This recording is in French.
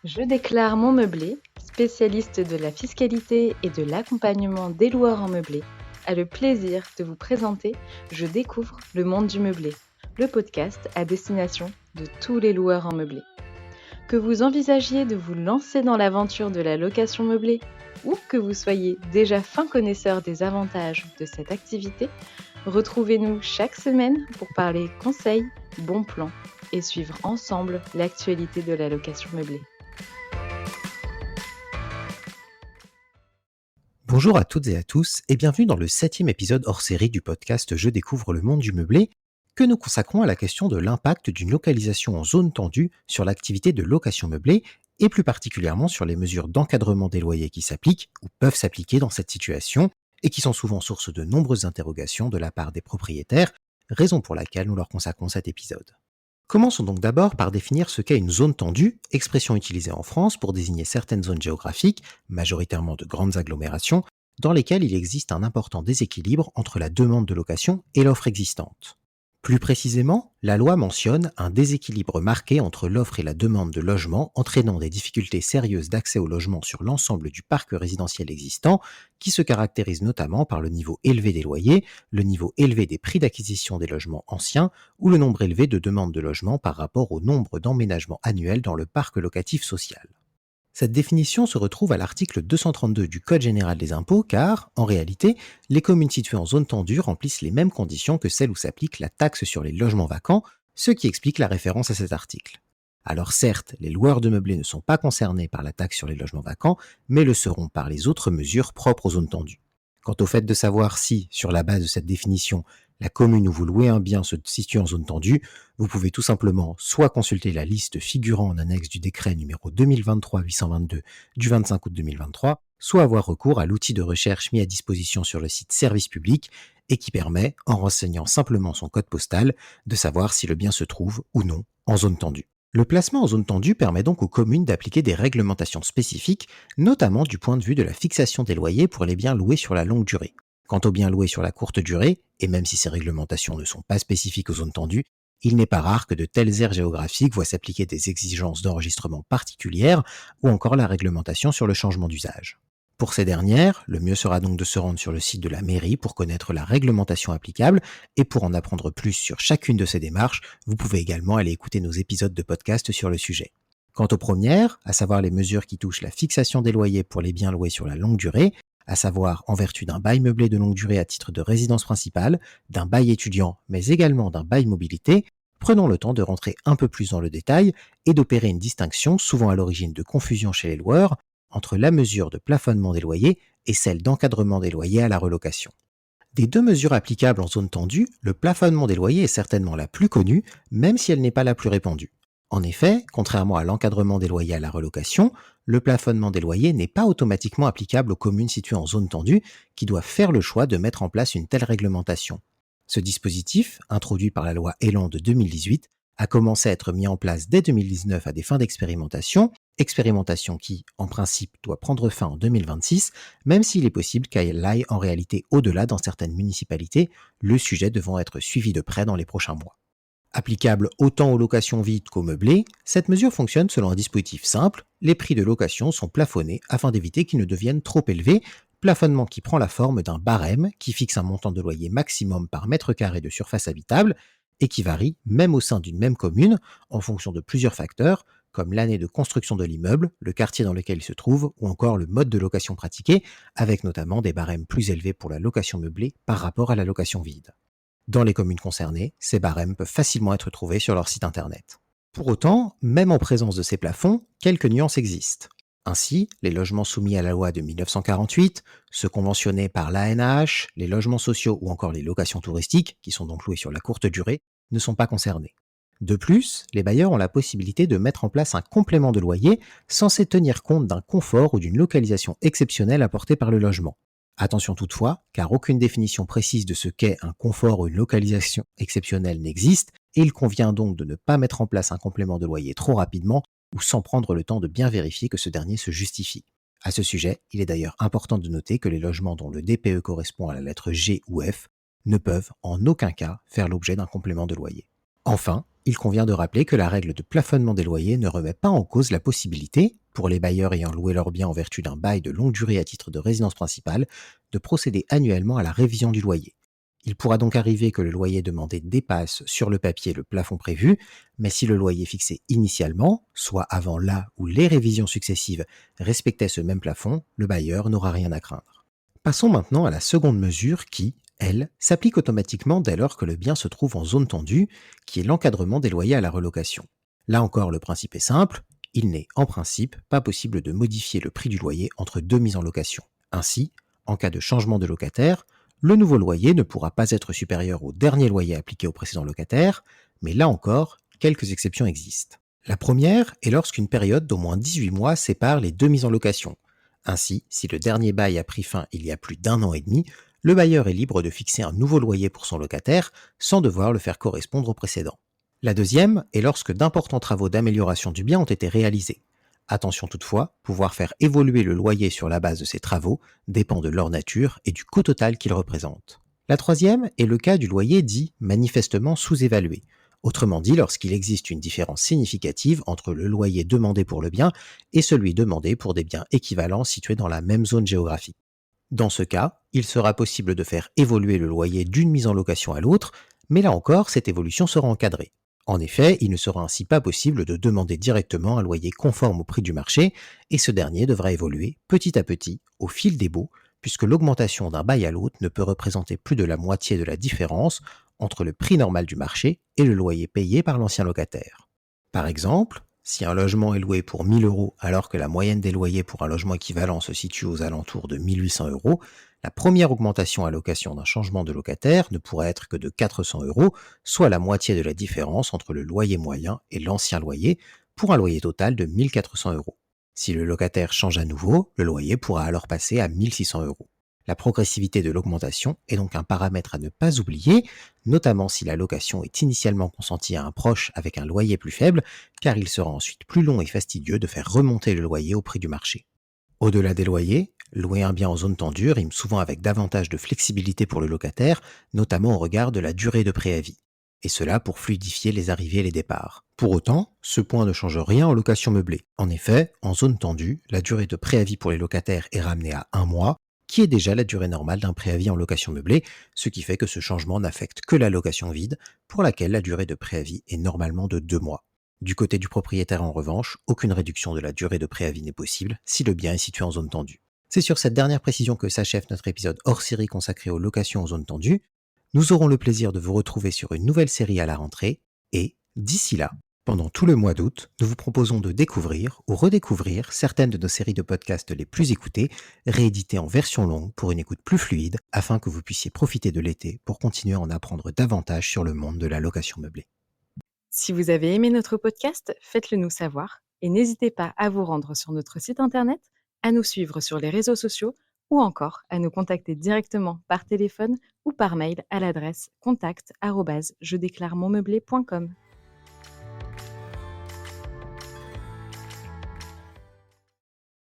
Je déclare mon meublé, spécialiste de la fiscalité et de l'accompagnement des loueurs en meublé, a le plaisir de vous présenter Je découvre le monde du meublé, le podcast à destination de tous les loueurs en meublé. Que vous envisagiez de vous lancer dans l'aventure de la location meublée ou que vous soyez déjà fin connaisseur des avantages de cette activité, retrouvez-nous chaque semaine pour parler conseils, bons plans et suivre ensemble l'actualité de la location meublée. Bonjour à toutes et à tous et bienvenue dans le 7e épisode hors série du podcast Je découvre le monde du meublé que nous consacrons à la question de l'impact d'une localisation en zone tendue sur l'activité de location meublée et plus particulièrement sur les mesures d'encadrement des loyers qui s'appliquent ou peuvent s'appliquer dans cette situation et qui sont souvent source de nombreuses interrogations de la part des propriétaires, raison pour laquelle nous leur consacrons cet épisode. Commençons donc d'abord par définir ce qu'est une zone tendue, expression utilisée en France pour désigner certaines zones géographiques, majoritairement de grandes agglomérations, dans lesquelles il existe un important déséquilibre entre la demande de location et l'offre existante. Plus précisément, la loi mentionne un déséquilibre marqué entre l'offre et la demande de logement, entraînant des difficultés sérieuses d'accès au logement sur l'ensemble du parc résidentiel existant, qui se caractérise notamment par le niveau élevé des loyers, le niveau élevé des prix d'acquisition des logements anciens, ou le nombre élevé de demandes de logement par rapport au nombre d'emménagements annuels dans le parc locatif social. Cette définition se retrouve à l'article 232 du Code général des impôts car, en réalité, les communes situées en zone tendue remplissent les mêmes conditions que celles où s'applique la taxe sur les logements vacants, ce qui explique la référence à cet article. Alors certes, les loueurs de meublés ne sont pas concernés par la taxe sur les logements vacants, mais le seront par les autres mesures propres aux zones tendues. Quant au fait de savoir si, sur la base de cette définition, la commune où vous louez un bien se situe en zone tendue, vous pouvez tout simplement soit consulter la liste figurant en annexe du décret numéro 2023-822 du 25 août 2023, soit avoir recours à l'outil de recherche mis à disposition sur le site Service Public et qui permet, en renseignant simplement son code postal, de savoir si le bien se trouve ou non en zone tendue. Le placement en zone tendue permet donc aux communes d'appliquer des réglementations spécifiques, notamment du point de vue de la fixation des loyers pour les biens loués sur la longue durée. Quant aux biens loués sur la courte durée, et même si ces réglementations ne sont pas spécifiques aux zones tendues, il n'est pas rare que de telles aires géographiques voient s'appliquer des exigences d'enregistrement particulières ou encore la réglementation sur le changement d'usage. Pour ces dernières, le mieux sera donc de se rendre sur le site de la mairie pour connaître la réglementation applicable et pour en apprendre plus sur chacune de ces démarches, vous pouvez également aller écouter nos épisodes de podcast sur le sujet. Quant aux premières, à savoir les mesures qui touchent la fixation des loyers pour les biens loués sur la longue durée, à savoir en vertu d'un bail meublé de longue durée à titre de résidence principale, d'un bail étudiant, mais également d'un bail mobilité, prenons le temps de rentrer un peu plus dans le détail et d'opérer une distinction souvent à l'origine de confusion chez les loueurs entre la mesure de plafonnement des loyers et celle d'encadrement des loyers à la relocation. Des deux mesures applicables en zone tendue, le plafonnement des loyers est certainement la plus connue, même si elle n'est pas la plus répandue. En effet, contrairement à l'encadrement des loyers à la relocation, le plafonnement des loyers n'est pas automatiquement applicable aux communes situées en zone tendue qui doivent faire le choix de mettre en place une telle réglementation. Ce dispositif, introduit par la loi Elan de 2018, a commencé à être mis en place dès 2019 à des fins d'expérimentation, expérimentation qui, en principe, doit prendre fin en 2026, même s'il est possible qu'elle aille en réalité au-delà dans certaines municipalités, le sujet devant être suivi de près dans les prochains mois. Applicable autant aux locations vides qu'aux meublés, cette mesure fonctionne selon un dispositif simple, les prix de location sont plafonnés afin d'éviter qu'ils ne deviennent trop élevés, plafonnement qui prend la forme d'un barème qui fixe un montant de loyer maximum par mètre carré de surface habitable et qui varie même au sein d'une même commune en fonction de plusieurs facteurs comme l'année de construction de l'immeuble, le quartier dans lequel il se trouve ou encore le mode de location pratiqué, avec notamment des barèmes plus élevés pour la location meublée par rapport à la location vide. Dans les communes concernées, ces barèmes peuvent facilement être trouvés sur leur site internet. Pour autant, même en présence de ces plafonds, quelques nuances existent. Ainsi, les logements soumis à la loi de 1948, ceux conventionnés par l'ANAH, les logements sociaux ou encore les locations touristiques, qui sont donc loués sur la courte durée, ne sont pas concernés. De plus, les bailleurs ont la possibilité de mettre en place un complément de loyer censé tenir compte d'un confort ou d'une localisation exceptionnelle apportée par le logement. Attention toutefois, car aucune définition précise de ce qu'est un confort ou une localisation exceptionnelle n'existe, et il convient donc de ne pas mettre en place un complément de loyer trop rapidement ou sans prendre le temps de bien vérifier que ce dernier se justifie. À ce sujet, il est d'ailleurs important de noter que les logements dont le DPE correspond à la lettre G ou F ne peuvent en aucun cas faire l'objet d'un complément de loyer. Enfin, il convient de rappeler que la règle de plafonnement des loyers ne remet pas en cause la possibilité, pour les bailleurs ayant loué leur bien en vertu d'un bail de longue durée à titre de résidence principale, de procéder annuellement à la révision du loyer. Il pourra donc arriver que le loyer demandé dépasse sur le papier le plafond prévu, mais si le loyer fixé initialement, soit avant la ou les révisions successives, respectait ce même plafond, le bailleur n'aura rien à craindre. Passons maintenant à la seconde mesure qui, elle, s'applique automatiquement dès lors que le bien se trouve en zone tendue, qui est l'encadrement des loyers à la relocation. Là encore, le principe est simple, il n'est en principe pas possible de modifier le prix du loyer entre deux mises en location. Ainsi, en cas de changement de locataire, le nouveau loyer ne pourra pas être supérieur au dernier loyer appliqué au précédent locataire, mais là encore, quelques exceptions existent. La première est lorsqu'une période d'au moins 18 mois sépare les deux mises en location. Ainsi, si le dernier bail a pris fin il y a plus d'un an et demi, le bailleur est libre de fixer un nouveau loyer pour son locataire sans devoir le faire correspondre au précédent. La deuxième est lorsque d'importants travaux d'amélioration du bien ont été réalisés. Attention toutefois, pouvoir faire évoluer le loyer sur la base de ces travaux dépend de leur nature et du coût total qu'ils représentent. La troisième est le cas du loyer dit manifestement sous-évalué. Autrement dit, lorsqu'il existe une différence significative entre le loyer demandé pour le bien et celui demandé pour des biens équivalents situés dans la même zone géographique. Dans ce cas, il sera possible de faire évoluer le loyer d'une mise en location à l'autre, mais là encore, cette évolution sera encadrée. En effet, il ne sera ainsi pas possible de demander directement un loyer conforme au prix du marché, et ce dernier devra évoluer petit à petit, au fil des baux, puisque l'augmentation d'un bail à l'autre ne peut représenter plus de la moitié de la différence entre le prix normal du marché et le loyer payé par l'ancien locataire. Par exemple, si un logement est loué pour 1 000 euros alors que la moyenne des loyers pour un logement équivalent se situe aux alentours de 1 800 euros, la première augmentation à l'occasion d'un changement de locataire ne pourra être que de 400 euros, soit la moitié de la différence entre le loyer moyen et l'ancien loyer, pour un loyer total de 1 400 euros. Si le locataire change à nouveau, le loyer pourra alors passer à 1 600 euros. La progressivité de l'augmentation est donc un paramètre à ne pas oublier, notamment si la location est initialement consentie à un proche avec un loyer plus faible, car il sera ensuite plus long et fastidieux de faire remonter le loyer au prix du marché. Au-delà des loyers, louer un bien en zone tendue rime souvent avec davantage de flexibilité pour le locataire, notamment au regard de la durée de préavis. Et cela pour fluidifier les arrivées et les départs. Pour autant, ce point ne change rien en location meublée. En effet, en zone tendue, la durée de préavis pour les locataires est ramenée à un mois, qui est déjà la durée normale d'un préavis en location meublée, ce qui fait que ce changement n'affecte que la location vide, pour laquelle la durée de préavis est normalement de 2 mois. Du côté du propriétaire en revanche, aucune réduction de la durée de préavis n'est possible si le bien est situé en zone tendue. C'est sur cette dernière précision que s'achève notre épisode hors série consacré aux locations en zone tendue. Nous aurons le plaisir de vous retrouver sur une nouvelle série à la rentrée et, d'ici là, pendant tout le mois d'août, nous vous proposons de découvrir ou redécouvrir certaines de nos séries de podcasts les plus écoutées, rééditées en version longue pour une écoute plus fluide, afin que vous puissiez profiter de l'été pour continuer à en apprendre davantage sur le monde de la location meublée. Si vous avez aimé notre podcast, faites-le nous savoir et n'hésitez pas à vous rendre sur notre site internet, à nous suivre sur les réseaux sociaux ou encore à nous contacter directement par téléphone ou par mail à l'adresse contact@jedéclaremonmeublé.com.